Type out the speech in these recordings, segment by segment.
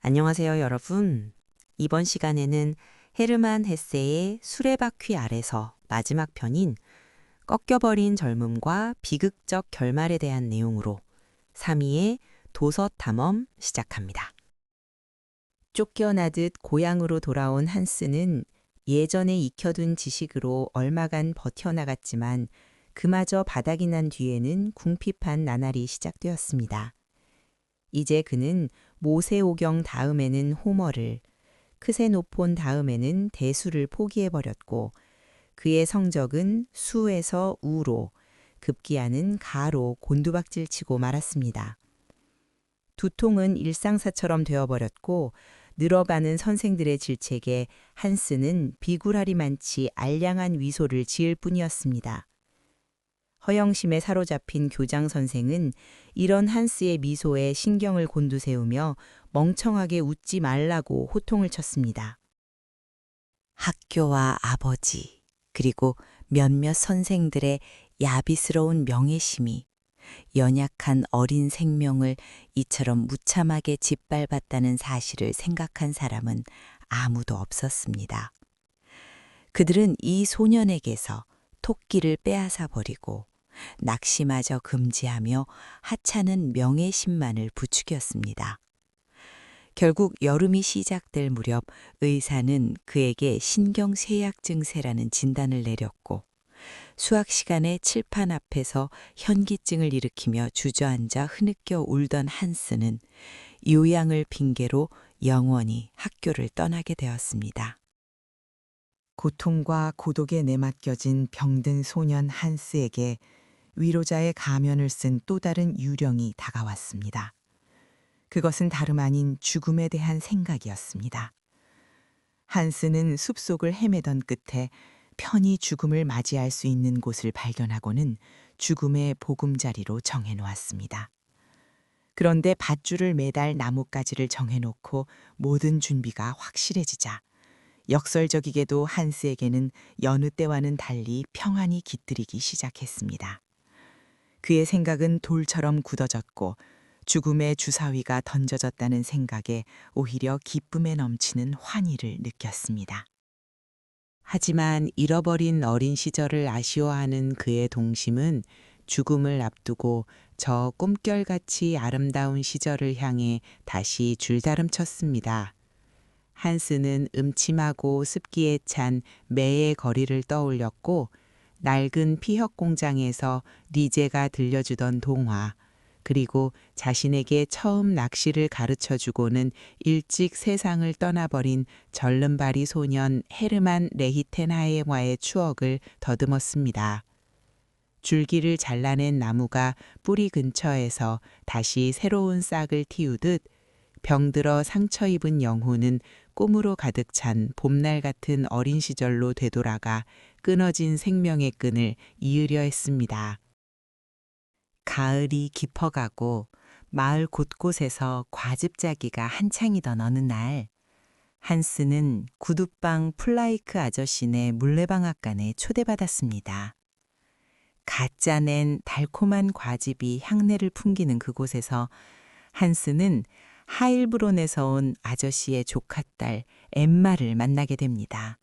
안녕하세요, 여러분. 이번 시간에는 헤르만 헤세의 수레바퀴 아래서 마지막 편인 꺾여버린 젊음과 비극적 결말에 대한 내용으로 3위의 도서 탐험 시작합니다. 쫓겨나듯 고향으로 돌아온 한스는 예전에 익혀둔 지식으로 얼마간 버텨나갔지만 그마저 바닥이 난 뒤에는 궁핍한 나날이 시작되었습니다. 이제 그는 모세오경 다음에는 호머를, 크세노폰 다음에는 대수를 포기해버렸고 그의 성적은 수에서 우로, 급기야는 가로 곤두박질치고 말았습니다. 두통은 일상사처럼 되어버렸고 늘어가는 선생들의 질책에 한스는 비굴하리만치 알량한 위소를 지을 뿐이었습니다. 허영심에 사로잡힌 교장 선생은 이런 한스의 미소에 신경을 곤두세우며 멍청하게 웃지 말라고 호통을 쳤습니다. 학교와 아버지, 그리고 몇몇 선생들의 야비스러운 명예심이 연약한 어린 생명을 이처럼 무참하게 짓밟았다는 사실을 생각한 사람은 아무도 없었습니다. 그들은 이 소년에게서 토끼를 빼앗아 버리고 낚시마저 금지하며 하찮은 명예심만을 부추겼습니다. 결국 여름이 시작될 무렵 의사는 그에게 신경쇠약 증세라는 진단을 내렸고 수학 시간에 칠판 앞에서 현기증을 일으키며 주저앉아 흐느껴 울던 한스는 요양을 핑계로 영원히 학교를 떠나게 되었습니다. 고통과 고독에 내맡겨진 병든 소년 한스에게 위로자의 가면을 쓴 또 다른 유령이 다가왔습니다. 그것은 다름 아닌 죽음에 대한 생각이었습니다. 한스는 숲속을 헤매던 끝에 편히 죽음을 맞이할 수 있는 곳을 발견하고는 죽음의 보금자리로 정해놓았습니다. 그런데 밧줄을 매달 나뭇가지를 정해놓고 모든 준비가 확실해지자 역설적이게도 한스에게는 여느 때와는 달리 평안이 깃들이기 시작했습니다. 그의 생각은 돌처럼 굳어졌고 죽음의 주사위가 던져졌다는 생각에 오히려 기쁨에 넘치는 환희를 느꼈습니다. 하지만 잃어버린 어린 시절을 아쉬워하는 그의 동심은 죽음을 앞두고 저 꿈결같이 아름다운 시절을 향해 다시 줄다름쳤습니다. 한스는 음침하고 습기에 찬 매의 거리를 떠올렸고 낡은 피혁 공장에서 리제가 들려주던 동화, 그리고 자신에게 처음 낚시를 가르쳐주고는 일찍 세상을 떠나버린 절름발이 소년 헤르만 레히텐하이와의 추억을 더듬었습니다. 줄기를 잘라낸 나무가 뿌리 근처에서 다시 새로운 싹을 틔우듯 병들어 상처 입은 영혼은 꿈으로 가득 찬 봄날 같은 어린 시절로 되돌아가 끊어진 생명의 끈을 이으려 했습니다. 가을이 깊어가고 마을 곳곳에서 과즙짜기가 한창이던 어느 날 한스는 구두방 플라이크 아저씨네 물레방앗간에 초대받았습니다. 갓 짜낸 달콤한 과즙이 향내를 풍기는 그곳에서 한스는 하일브론에서 온 아저씨의 조카딸 엠마를 만나게 됩니다.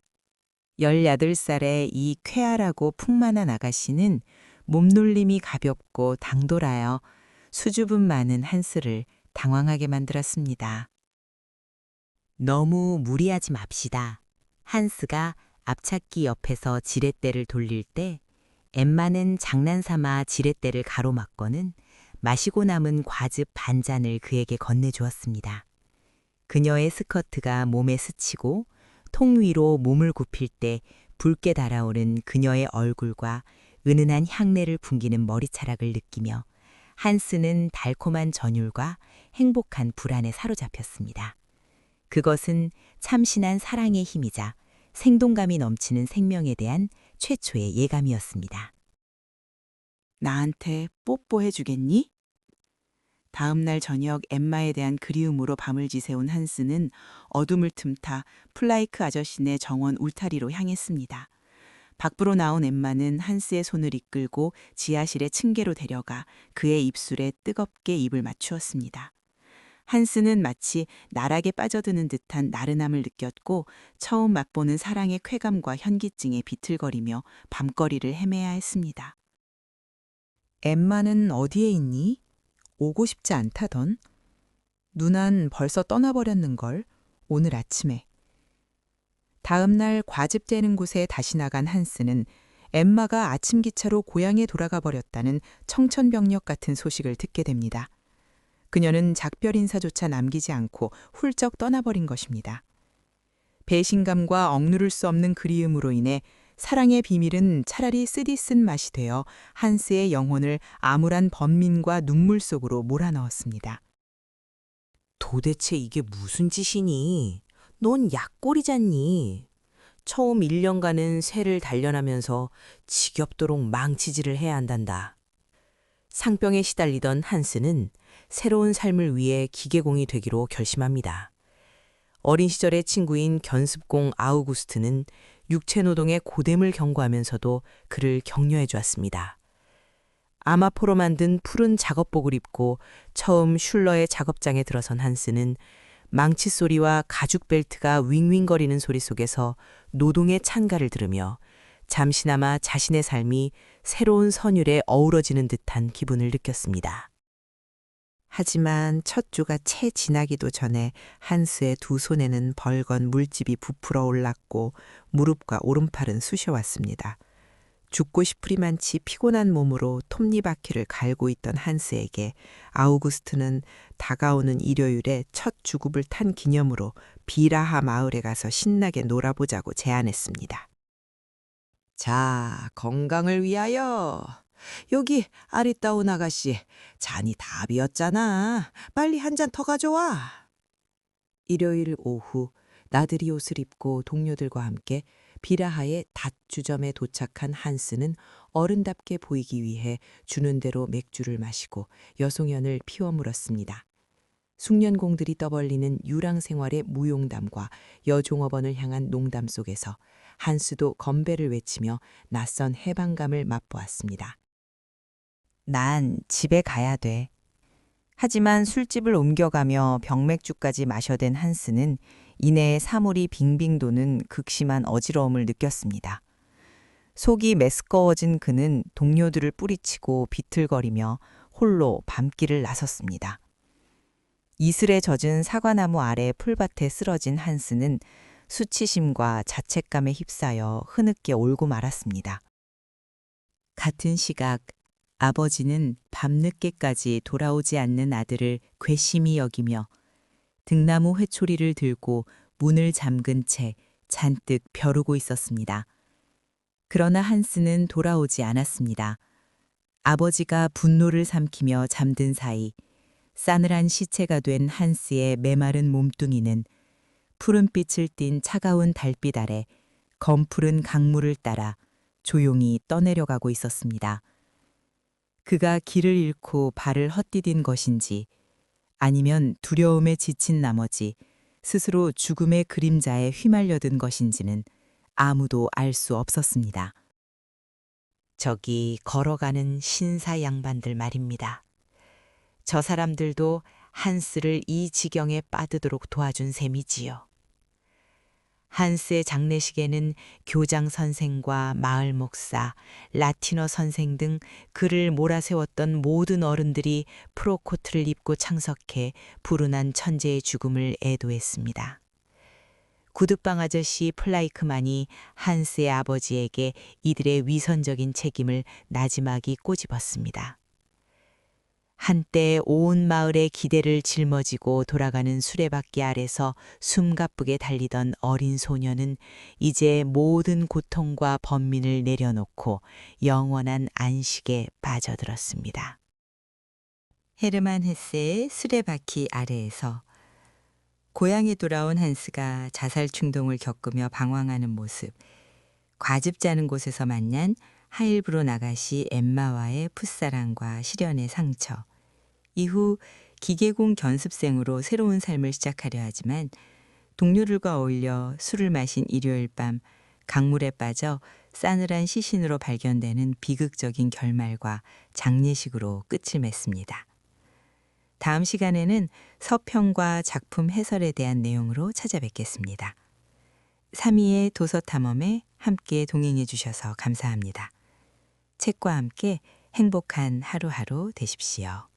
18살의 이 쾌활하고 풍만한 아가씨는 몸놀림이 가볍고 당돌하여 수줍음 많은 한스를 당황하게 만들었습니다. 너무 무리하지 맙시다. 한스가 앞찾기 옆에서 지렛대를 돌릴 때 엠마는 장난삼아 지렛대를 가로막고는 마시고 남은 과즙 반잔을 그에게 건네주었습니다. 그녀의 스커트가 몸에 스치고 통 위로 몸을 굽힐 때 붉게 달아오른 그녀의 얼굴과 은은한 향내를 풍기는 머리카락을 느끼며 한스는 달콤한 전율과 행복한 불안에 사로잡혔습니다. 그것은 참신한 사랑의 힘이자 생동감이 넘치는 생명에 대한 최초의 예감이었습니다. 나한테 뽀뽀해 주겠니? 다음 날 저녁 엠마에 대한 그리움으로 밤을 지새운 한스는 어둠을 틈타 플라이크 아저씨네 정원 울타리로 향했습니다. 밖으로 나온 엠마는 한스의 손을 이끌고 지하실의 층계로 데려가 그의 입술에 뜨겁게 입을 맞추었습니다. 한스는 마치 나락에 빠져드는 듯한 나른함을 느꼈고 처음 맛보는 사랑의 쾌감과 현기증에 비틀거리며 밤거리를 헤매야 했습니다. 엠마는 어디에 있니? 오고 싶지 않다던. 누난 벌써 떠나버렸는걸. 오늘 아침에. 다음 날 과즙 재는 곳에 다시 나간 한스는 엠마가 아침 기차로 고향에 돌아가 버렸다는 청천벽력 같은 소식을 듣게 됩니다. 그녀는 작별 인사조차 남기지 않고 훌쩍 떠나버린 것입니다. 배신감과 억누를 수 없는 그리움으로 인해 사랑의 비밀은 차라리 쓰디쓴 맛이 되어 한스의 영혼을 암울한 번민과 눈물 속으로 몰아넣었습니다. 도대체 이게 무슨 짓이니? 넌 약골이잖니. 처음 1년간은 새를 단련하면서 지겹도록 망치질을 해야 한단다. 상병에 시달리던 한스는 새로운 삶을 위해 기계공이 되기로 결심합니다. 어린 시절의 친구인 견습공 아우구스트는 육체노동의 고됨을 경고하면서도 그를 격려해 주었습니다. 아마포로 만든 푸른 작업복을 입고 처음 슐러의 작업장에 들어선 한스는 망치 소리와 가죽 벨트가 윙윙거리는 소리 속에서 노동의 찬가를 들으며 잠시나마 자신의 삶이 새로운 선율에 어우러지는 듯한 기분을 느꼈습니다. 하지만 첫 주가 채 지나기도 전에 한스의 두 손에는 벌건 물집이 부풀어 올랐고 무릎과 오른팔은 쑤셔왔습니다. 죽고 싶으리만치 피곤한 몸으로 톱니바퀴를 갈고 있던 한스에게 아우구스트는 다가오는 일요일에 첫 주급을 탄 기념으로 비라하 마을에 가서 신나게 놀아보자고 제안했습니다. 자, 건강을 위하여. 여기 아리따운 아가씨, 잔이 다 비었잖아. 빨리 한 잔 더 가져와. 일요일 오후 나들이 옷을 입고 동료들과 함께 비라하의 닷주점에 도착한 한스는 어른답게 보이기 위해 주는 대로 맥주를 마시고 여송연을 피워 물었습니다. 숙련공들이 떠벌리는 유랑 생활의 무용담과 여종업원을 향한 농담 속에서 한스도 건배를 외치며 낯선 해방감을 맛보았습니다. 난 집에 가야 돼. 하지만 술집을 옮겨가며 병맥주까지 마셔댄 한스는 이내에 사물이 빙빙 도는 극심한 어지러움을 느꼈습니다. 속이 메스꺼워진 그는 동료들을 뿌리치고 비틀거리며 홀로 밤길을 나섰습니다. 이슬에 젖은 사과나무 아래 풀밭에 쓰러진 한스는 수치심과 자책감에 휩싸여 흐느껴 울고 말았습니다. 같은 시각 아버지는 밤늦게까지 돌아오지 않는 아들을 괘씸히 여기며 등나무 회초리를 들고 문을 잠근 채 잔뜩 벼르고 있었습니다. 그러나 한스는 돌아오지 않았습니다. 아버지가 분노를 삼키며 잠든 사이 싸늘한 시체가 된 한스의 메마른 몸뚱이는 푸른빛을 띤 차가운 달빛 아래 검푸른 강물을 따라 조용히 떠내려가고 있었습니다. 그가 길을 잃고 발을 헛디딘 것인지 아니면 두려움에 지친 나머지 스스로 죽음의 그림자에 휘말려든 것인지는 아무도 알 수 없었습니다. 저기 걸어가는 신사 양반들 말입니다. 저 사람들도 한스를 이 지경에 빠뜨도록 도와준 셈이지요. 한스의 장례식에는 교장 선생과 마을 목사, 라틴어 선생 등 그를 몰아세웠던 모든 어른들이 프로코트를 입고 창석해 불운한 천재의 죽음을 애도했습니다. 구두방 아저씨 플라이크만이 한스의 아버지에게 이들의 위선적인 책임을 나지막이 꼬집었습니다. 한때 온 마을의 기대를 짊어지고 돌아가는 수레바퀴 아래서 숨가쁘게 달리던 어린 소녀는 이제 모든 고통과 번민을 내려놓고 영원한 안식에 빠져들었습니다. 헤르만 헤세의 수레바퀴 아래에서 고향에 돌아온 한스가 자살 충동을 겪으며 방황하는 모습, 과즙 짜는 곳에서 만난 하일브로 나가시 엠마와의 풋사랑과 시련의 상처, 이후 기계공 견습생으로 새로운 삶을 시작하려 하지만 동료들과 어울려 술을 마신 일요일 밤 강물에 빠져 싸늘한 시신으로 발견되는 비극적인 결말과 장례식으로 끝을 맺습니다. 다음 시간에는 서평과 작품 해설에 대한 내용으로 찾아뵙겠습니다. 3위의 도서탐험에 함께 동행해 주셔서 감사합니다. 책과 함께 행복한 하루하루 되십시오.